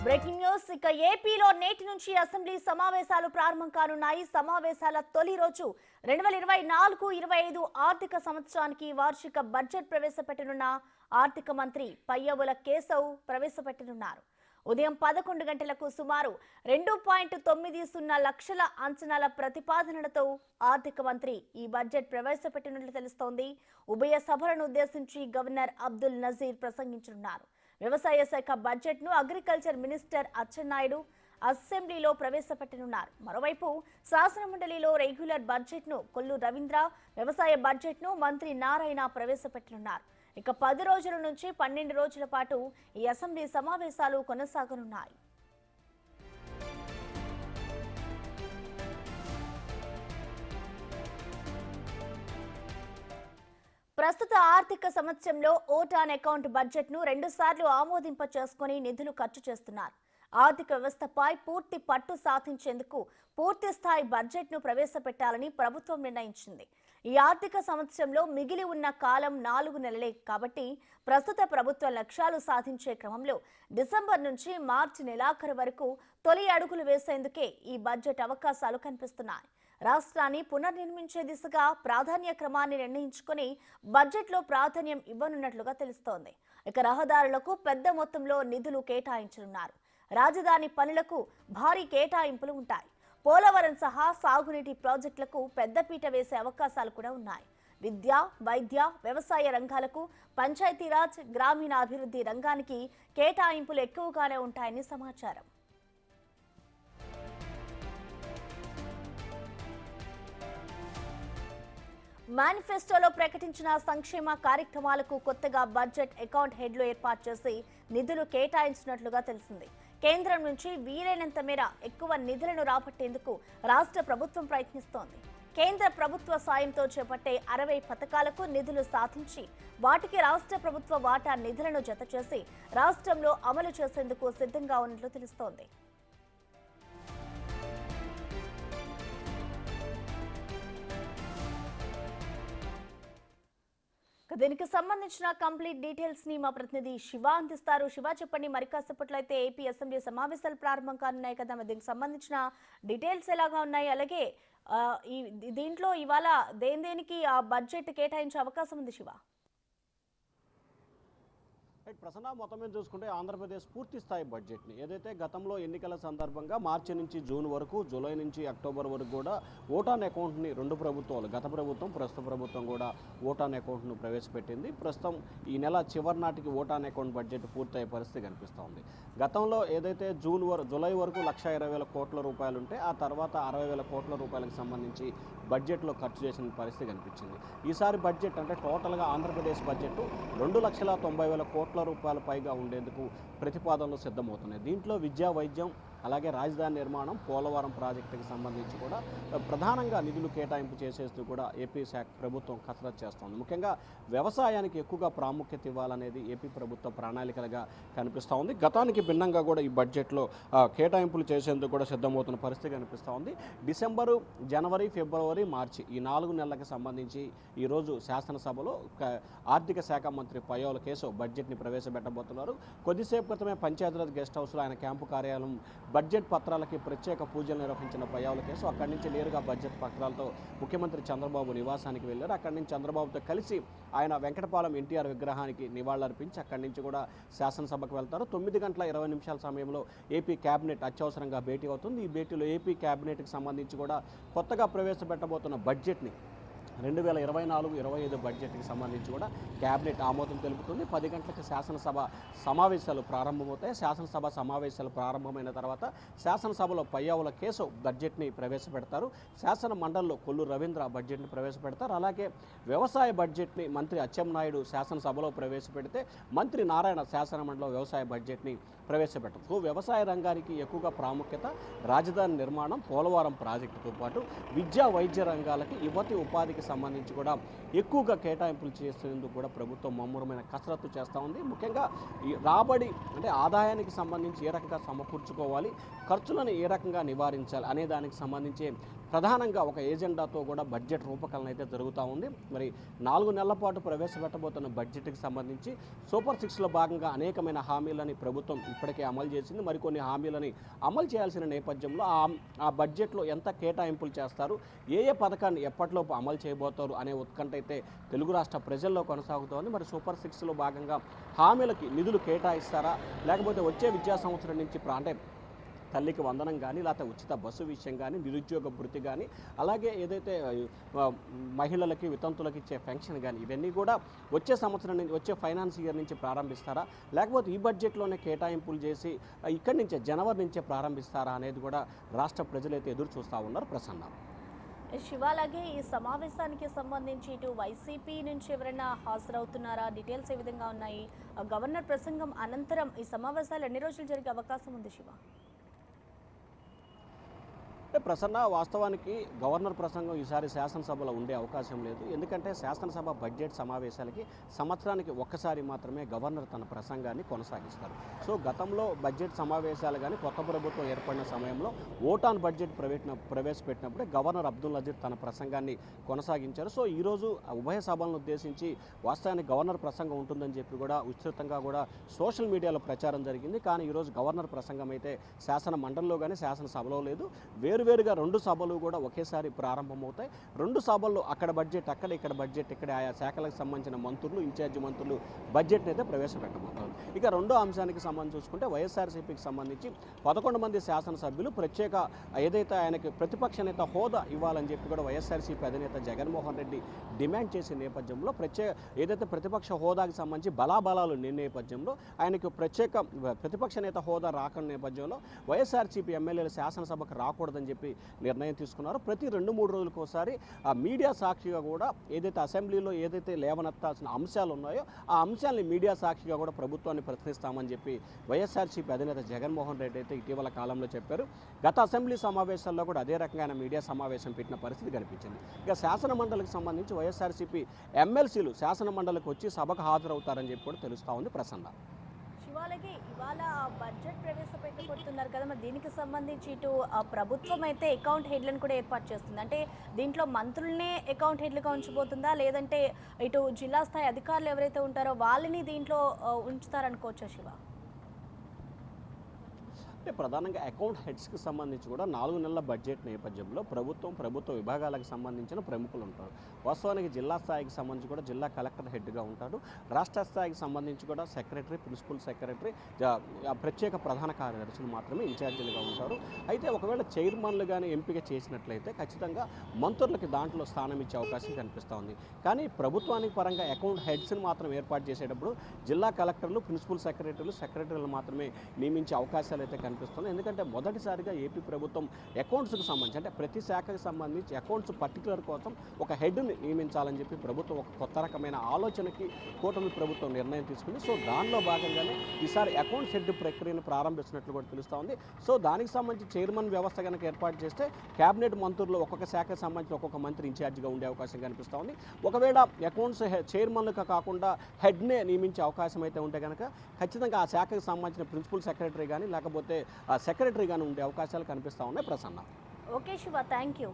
Breaking news ఇక ఏపీలో నేటి నుంచి అసెంబ్లీ సమావేశాలు ప్రారంభం కానున్నాయి. సమావేశాల తొలి రోజు 2024-25 ఆర్థిక సంవత్సరానికి వార్షిక బడ్జెట్ ప్రవేశపెట్టనున్న ఆర్థిక మంత్రి పయ్యావుల కేశవ్ ప్రవేశపెట్టనున్నారు. ఉదయం 11 గంటలకు సుమారు 2.90 లక్షల అంచనాల ప్రతిపాదనలతో ఆర్థిక మంత్రి ఈ బడ్జెట్ ప్రవేశపెట్టనున్నట్లు తెలుస్తోంది. ఉభయ సభలను ఉద్దేశించి గవర్నర్ అబ్దుల్ నజీర్ ప్రసంగించనున్నారు. వ్యవసాయ శాఖ బడ్జెట్ ను అగ్రికల్చర్ మినిస్టర్ అచ్చెన్నాయుడు అసెంబ్లీలో ప్రవేశపెట్టనున్నారు. మరోవైపు శాసనమండలిలో రెగ్యులర్ బడ్జెట్ ను కొల్లు రవీంద్ర, వ్యవసాయ బడ్జెట్ ను మంత్రి నారాయణ ప్రవేశపెట్టనున్నారు. ఇక 10 రోజుల నుంచి 12 రోజుల పాటు ఈ అసెంబ్లీ సమావేశాలు కొనసాగనున్నాయి. ప్రస్తుత ఆర్థిక సంవత్సరంలో ఓట్ ఆన్ అకౌంట్ బడ్జెట్ ను 2 సార్లు ఆమోదింప చేసుకుని నిధులు ఖర్చు చేస్తున్నారు. ఆర్థిక వ్యవస్థపై పూర్తి పట్టు సాధించేందుకు పూర్తి స్థాయి బడ్జెట్ ను ప్రవేశపెట్టాలని ప్రభుత్వం నిర్ణయించింది. ఈ ఆర్థిక సంవత్సరంలో మిగిలి ఉన్న కాలం 4 నెలలే కాబట్టి ప్రస్తుత ప్రభుత్వ లక్ష్యాలు సాధించే క్రమంలో డిసెంబర్ నుంచి మార్చి నెలాఖరు వరకు తొలి అడుగులు వేసేందుకే ఈ బడ్జెట్ అవకాశాలు కనిపిస్తున్నాయి. రాష్ట్రాన్ని పునర్నిర్మించే దిశగా ప్రాధాన్య క్రమాన్ని నిర్ణయించుకుని బడ్జెట్లో ప్రాధాన్యం ఇవ్వనున్నట్లుగా తెలుస్తోంది. ఇక రహదారులకు పెద్ద మొత్తంలో నిధులు కేటాయించనున్నారు. రాజధాని పనులకు భారీ కేటాయింపులు ఉంటాయి. పోలవరం సహా సాగునీటి ప్రాజెక్టులకు పెద్దపీట వేసే అవకాశాలు కూడా ఉన్నాయి. విద్య, వైద్య, వ్యవసాయ రంగాలకు, పంచాయతీరాజ్, గ్రామీణాభివృద్ధి రంగానికి కేటాయింపులు ఎక్కువగానే ఉంటాయని సమాచారం. మేనిఫెస్టోలో ప్రకటించిన సంక్షేమ కార్యక్రమాలకు కొత్తగా బడ్జెట్ అకౌంట్ హెడ్లు ఏర్పాటు చేసి నిధులు కేటాయించినట్లుగా తెలిసింది. కేంద్రం నుంచి వీలైనంత మేర ఎక్కువ నిధులను రాబట్టేందుకు రాష్ట్ర ప్రభుత్వం ప్రయత్నిస్తోంది. కేంద్ర ప్రభుత్వ సాయంతో చేపట్టే 60 పథకాలకు నిధులు సాధించి వాటికి రాష్ట్ర ప్రభుత్వ వాటా నిధులను జతచేసి రాష్ట్రంలో అమలు చేసేందుకు సిద్ధంగా ఉన్నట్లు తెలుస్తోంది. దీనికి సంబంధించిన కంప్లీట్ డీటెయిల్స్ ని మా ప్రతినిధి శివ అందిస్తారు. శివ, చెప్పండి, మరి కాసేపట్లో అయితే ఏపీ అసెంబ్లీ సమావేశాలు ప్రారంభం కానున్నాయి కదా, దీనికి సంబంధించిన డీటెయిల్స్ ఎలాగా ఉన్నాయి? అలాగే దీంట్లో ఇవాళ దేనికి ఆ బడ్జెట్ కేటాయించే అవకాశం ఉంది శివ? ప్రసన్న, మొత్తం మీద చూసుకుంటే ఆంధ్రప్రదేశ్ పూర్తి స్థాయి బడ్జెట్ని ఏదైతే గతంలో ఎన్నికల సందర్భంగా మార్చి నుంచి జూన్ వరకు, జూలై నుంచి అక్టోబర్ వరకు కూడా ఓట్ ఆన్ అకౌంట్ని రెండు ప్రభుత్వాలు, గత ప్రభుత్వం ప్రస్తుత ప్రభుత్వం కూడా ఓట్ ఆన్ అకౌంట్ను ప్రవేశపెట్టింది. ప్రస్తుతం ఈ నెల చివరి నాటికి ఓట్ ఆన్ అకౌంట్ బడ్జెట్ పూర్తయ్యే పరిస్థితి కనిపిస్తోంది. గతంలో ఏదైతే జూలై వరకు 1,20,000 కోట్ల రూపాయలు ఉంటే ఆ తర్వాత 60,000 కోట్ల రూపాయలకు సంబంధించి బడ్జెట్లో ఖర్చు చేసిన పరిస్థితి కనిపించింది. ఈసారి బడ్జెట్ అంటే టోటల్గా ఆంధ్రప్రదేశ్ బడ్జెట్ 2,90,000 కోట్ల రూపాయల పైగా ఉండేందుకు ప్రతిపాదనలు సిద్ధమవుతున్నాయి. దీంట్లో విద్యా, వైద్యం, అలాగే రాజధాని నిర్మాణం, పోలవరం ప్రాజెక్టుకి సంబంధించి కూడా ప్రధానంగా నిధులు కేటాయింపు చేసేస్తూ కూడా ఏపీ శాఖ ప్రభుత్వం కసరత్తు చేస్తోంది. ముఖ్యంగా వ్యవసాయానికి ఎక్కువగా ప్రాముఖ్యత ఇవ్వాలనేది ఏపీ ప్రభుత్వ ప్రణాళికలుగా కనిపిస్తూ ఉంది. గతానికి భిన్నంగా కూడా ఈ బడ్జెట్లో కేటాయింపులు చేసేందుకు కూడా సిద్ధమవుతున్న పరిస్థితి కనిపిస్తూ ఉంది. డిసెంబరు, జనవరి, ఫిబ్రవరి, మార్చి ఈ 4 నెలలకు సంబంధించి ఈరోజు శాసనసభలో ఆర్థిక శాఖ మంత్రి పయ్యావుల కేశవ్ బడ్జెట్ని ప్రవేశపెట్టబోతున్నారు. కొద్దిసేపు క్రితమే పంచాయతీరాజ్ గెస్ట్ హౌస్లో ఆయన క్యాంపు కార్యాలయం బడ్జెట్ పత్రాలకి ప్రత్యేక పూజలు నిర్వహించిన పయ్యావుల కేసు అక్కడి నుంచి నేరుగా బడ్జెట్ పత్రాలతో ముఖ్యమంత్రి చంద్రబాబు నివాసానికి వెళ్ళారు. అక్కడి నుంచి చంద్రబాబుతో కలిసి ఆయన వెంకటపాలెం ఎన్టీఆర్ విగ్రహానికి నివాళులర్పించి అక్కడి నుంచి కూడా శాసనసభకు వెళ్తారు. 9:20 సమయంలో ఏపీ కేబినెట్ అత్యవసరంగా భేటీ అవుతుంది. ఈ భేటీలో ఏపీ కేబినెట్కి సంబంధించి కూడా కొత్తగా ప్రవేశపెట్టబోతున్న బడ్జెట్ని 2024-25 బడ్జెట్కి సంబంధించి కూడా కేబినెట్ ఆమోదం తెలుపుతుంది. 10 గంటలకు శాసనసభ సమావేశాలు ప్రారంభమవుతాయి. శాసనసభ సమావేశాలు ప్రారంభమైన తర్వాత శాసనసభలో పయ్యావుల కేశవ్ బడ్జెట్ని ప్రవేశపెడతారు. శాసన మండలిలో కొల్లు రవీంద్ర బడ్జెట్ని ప్రవేశపెడతారు. అలాగే వ్యవసాయ బడ్జెట్ని మంత్రి అచ్చెన్నాయుడు శాసనసభలో ప్రవేశపెడితే మంత్రి నారాయణ శాసన మండలిలో వ్యవసాయ బడ్జెట్ని ప్రవేశపెట్టరు. వ్యవసాయ రంగానికి ఎక్కువగా ప్రాముఖ్యత, రాజధాని నిర్మాణం, పోలవరం ప్రాజెక్టుతో పాటు విద్యా, వైద్య రంగాలకి, యువతి ఉపాధికి సంబంధించి కూడా ఎక్కువగా కేటాయింపులు చేసేందుకు కూడా ప్రభుత్వం ముమ్మరమైన కసరత్తు చేస్తూ ఉంది. ముఖ్యంగా ఈ రాబడి అంటే ఆదాయానికి సంబంధించి ఏ రకంగా సమకూర్చుకోవాలి, ఖర్చులను ఏ రకంగా నివారించాలి అనే దానికి సంబంధించి ప్రధానంగా ఒక ఏజెండాతో కూడా బడ్జెట్ రూపకల్పన అయితే జరుగుతూ ఉంది. మరి 4 నెలల పాటు ప్రవేశపెట్టబోతున్న బడ్జెట్కి సంబంధించి సూపర్ 6లో భాగంగా అనేకమైన హామీలని ప్రభుత్వం ఇప్పటికే అమలు చేసింది. మరికొన్ని హామీలని అమలు చేయాల్సిన నేపథ్యంలో ఆ బడ్జెట్లో ఎంత కేటాయింపులు చేస్తారు, ఏ పథకాన్ని ఎప్పటిలోపు అమలు చేయబోతారు అనే ఉత్కంఠ అయితే తెలుగు రాష్ట్ర ప్రజల్లో కొనసాగుతోంది. మరి సూపర్ 6లో భాగంగా హామీలకి నిధులు కేటాయిస్తారా, లేకపోతే వచ్చే విద్యా సంవత్సరం నుంచి అంటే తల్లికి వందనం కానీ, లేకపోతే ఉచిత బస్సు విషయం కానీ, నిరుద్యోగ భృతి కానీ, అలాగే ఏదైతే మహిళలకి వితంతులకు ఇచ్చే పెన్షన్ కానీ, ఇవన్నీ కూడా వచ్చే సంవత్సరం నుంచి, వచ్చే ఫైనాన్స్ ఇయర్ నుంచి ప్రారంభిస్తారా, లేకపోతే ఈ బడ్జెట్లోనే కేటాయింపులు చేసి ఇక్కడి నుంచే జనవరి నుంచే ప్రారంభిస్తారా అనేది కూడా రాష్ట్ర ప్రజలైతే ఎదురు చూస్తూ ఉన్నారు. ప్రసన్న శివ, అలాగే ఈ సమావేశానికి సంబంధించి ఇటు వైసీపీ నుంచి ఎవరైనా హాజరవుతున్నారా, డీటెయిల్స్ ఏ విధంగా ఉన్నాయి? గవర్నర్ ప్రసంగం అనంతరం ఈ సమావేశాలు ఎన్ని రోజులు జరిగే అవకాశం ఉంది శివ? ప్రసన్న, వాస్తవానికి గవర్నర్ ప్రసంగం ఈసారి శాసనసభలో ఉండే అవకాశం లేదు. ఎందుకంటే శాసనసభ బడ్జెట్ సమావేశాలకి సంవత్సరానికి ఒక్కసారి మాత్రమే గవర్నర్ తన ప్రసంగాన్ని కొనసాగిస్తారు. సో గతంలో బడ్జెట్ సమావేశాలు కానీ కొత్త ప్రభుత్వం ఏర్పడిన సమయంలో ఓటాన్ బడ్జెట్ ప్రవేశపెట్టినప్పుడే గవర్నర్ అబ్దుల్ నజీర్ తన ప్రసంగాన్ని కొనసాగించారు. సో ఈరోజు ఉభయ సభలను ఉద్దేశించి వాస్తవానికి గవర్నర్ ప్రసంగం ఉంటుందని చెప్పి కూడా విస్తృతంగా కూడా సోషల్ మీడియాలో ప్రచారం జరిగింది. కానీ ఈరోజు గవర్నర్ ప్రసంగం అయితే శాసన మండలిలో కానీ శాసనసభలో లేదు. వేరువేరుగా 2 సభలు కూడా ఒకేసారి ప్రారంభమవుతాయి. 2 సభల్లో అక్కడ బడ్జెట్ అక్కడ, ఇక్కడ బడ్జెట్ ఇక్కడ, ఆయా శాఖలకు సంబంధించిన మంత్రులు, ఇన్ఛార్జి మంత్రులు బడ్జెట్ని అయితే ప్రవేశపెట్టబోతారు. ఇక రెండో అంశానికి సంబంధించి చూసుకుంటే వైఎస్ఆర్సీపీకి సంబంధించి 11 మంది శాసనసభ్యులు ప్రత్యేక ఏదైతే ఆయనకి ప్రతిపక్ష నేత హోదా ఇవ్వాలని చెప్పి కూడా వైఎస్ఆర్సీపీ అధినేత జగన్మోహన్ రెడ్డి డిమాండ్ చేసే నేపథ్యంలో ఏదైతే ప్రతిపక్ష హోదాకి సంబంధించి బలాబలాలు నిన్న నేపథ్యంలో ఆయనకు ప్రతిపక్ష నేత హోదా రాకని నేపథ్యంలో వైఎస్ఆర్సీపీ ఎమ్మెల్యేలు శాసనసభకు రాకూడదని చెప్పి నిర్ణయం తీసుకున్నారు. ప్రతి 2-3 రోజులకు ఒకసారి ఆ మీడియా సాక్షిగా కూడా ఏదైతే అసెంబ్లీలో ఏదైతే లేవనెత్తాల్సిన అంశాలు ఉన్నాయో ఆ అంశాలని మీడియా సాక్షిగా కూడా ప్రభుత్వాన్ని ప్రశ్నిస్తామని చెప్పి వైఎస్ఆర్సీపీ అధినేత జగన్మోహన్ రెడ్డి అయితే ఇటీవల కాలంలో చెప్పారు. గత అసెంబ్లీ సమావేశాల్లో కూడా అదే రకంగా మీడియా సమావేశం పెట్టిన పరిస్థితి కనిపించింది. ఇక శాసన మండలికి సంబంధించి వైఎస్ఆర్సీపీ ఎమ్మెల్సీలు శాసన మండలికి వచ్చి సభకు హాజరవుతారని చెప్పి కూడా తెలుస్తూ ఉంది. ప్రసన్న, అలాగే ఇవాళ బడ్జెట్ ప్రవేశపెట్టబోతున్నారు కదా, మరి దీనికి సంబంధించి ఇటు ప్రభుత్వం అయితే అకౌంట్ హెడ్లను కూడా ఏర్పాటు చేస్తుంది. అంటే దీంట్లో మంత్రులనే అకౌంట్ హెడ్లుగా ఉంచబోతుందా, లేదంటే ఇటు జిల్లా స్థాయి అధికారులు ఎవరైతే ఉంటారో వాళ్ళని దీంట్లో ఉంచుతారనుకోవచ్చా శివ? అంటే ప్రధానంగా అకౌంట్ హెడ్స్కి సంబంధించి కూడా 4 నెలల బడ్జెట్ నేపథ్యంలో ప్రభుత్వ విభాగాలకు సంబంధించిన ప్రముఖులు ఉంటారు. వాస్తవానికి జిల్లా స్థాయికి సంబంధించి కూడా జిల్లా కలెక్టర్ హెడ్గా ఉంటాడు. రాష్ట్ర స్థాయికి సంబంధించి కూడా సెక్రటరీ, ప్రిన్సిపల్ సెక్రటరీ, ప్రత్యేక ప్రధాన కార్యదర్శులు మాత్రమే ఇన్ఛార్జీలుగా ఉంటారు. అయితే ఒకవేళ చైర్మన్లు కానీ ఎంపిక చేసినట్లయితే ఖచ్చితంగా మంత్రులకి దాంట్లో స్థానం ఇచ్చే అవకాశం కనిపిస్తూ ఉంది. కానీ ప్రభుత్వానికి పరంగా అకౌంట్ హెడ్స్ని మాత్రం ఏర్పాటు చేసేటప్పుడు జిల్లా కలెక్టర్లు, ప్రిన్సిపల్ సెక్రటరీలు మాత్రమే నియమించే అవకాశాలు అయితే కనిపిస్తుంది. ఎందుకంటే మొదటిసారిగా ఏపీ ప్రభుత్వం అకౌంట్స్కి సంబంధించి అంటే ప్రతి శాఖకు సంబంధించి అకౌంట్స్ పర్టికులర్ కోసం ఒక హెడ్ని నియమించాలని చెప్పి ప్రభుత్వం ఒక కొత్త రకమైన ఆలోచనకి కూటమి ప్రభుత్వం నిర్ణయం తీసుకుంది. సో దానిలో భాగంగానే ఈసారి అకౌంట్స్ హెడ్ ప్రక్రియను ప్రారంభిస్తున్నట్లు కూడా తెలుస్తూ ఉంది. సో దానికి సంబంధించి చైర్మన్ వ్యవస్థ కనుక ఏర్పాటు చేస్తే కేబినెట్ మంత్రులు ఒక్కొక్క శాఖకు సంబంధించి ఒక్కొక్క మంత్రి ఇన్ఛార్జిగా ఉండే అవకాశం కనిపిస్తూ ఉంది. ఒకవేళ అకౌంట్స్ చైర్మన్లుగా కాకుండా హెడ్నే నియమించే అవకాశం అయితే ఉంటే కనుక ఖచ్చితంగా ఆ శాఖకు సంబంధించిన ప్రిన్సిపల్ సెక్రటరీ కానీ లేకపోతే సెక్రటరీ కానీ ఉండే అవకాశాలు కనిపిస్తూ ఉన్నాయి. Prasanna. Okay Shiva, thank you.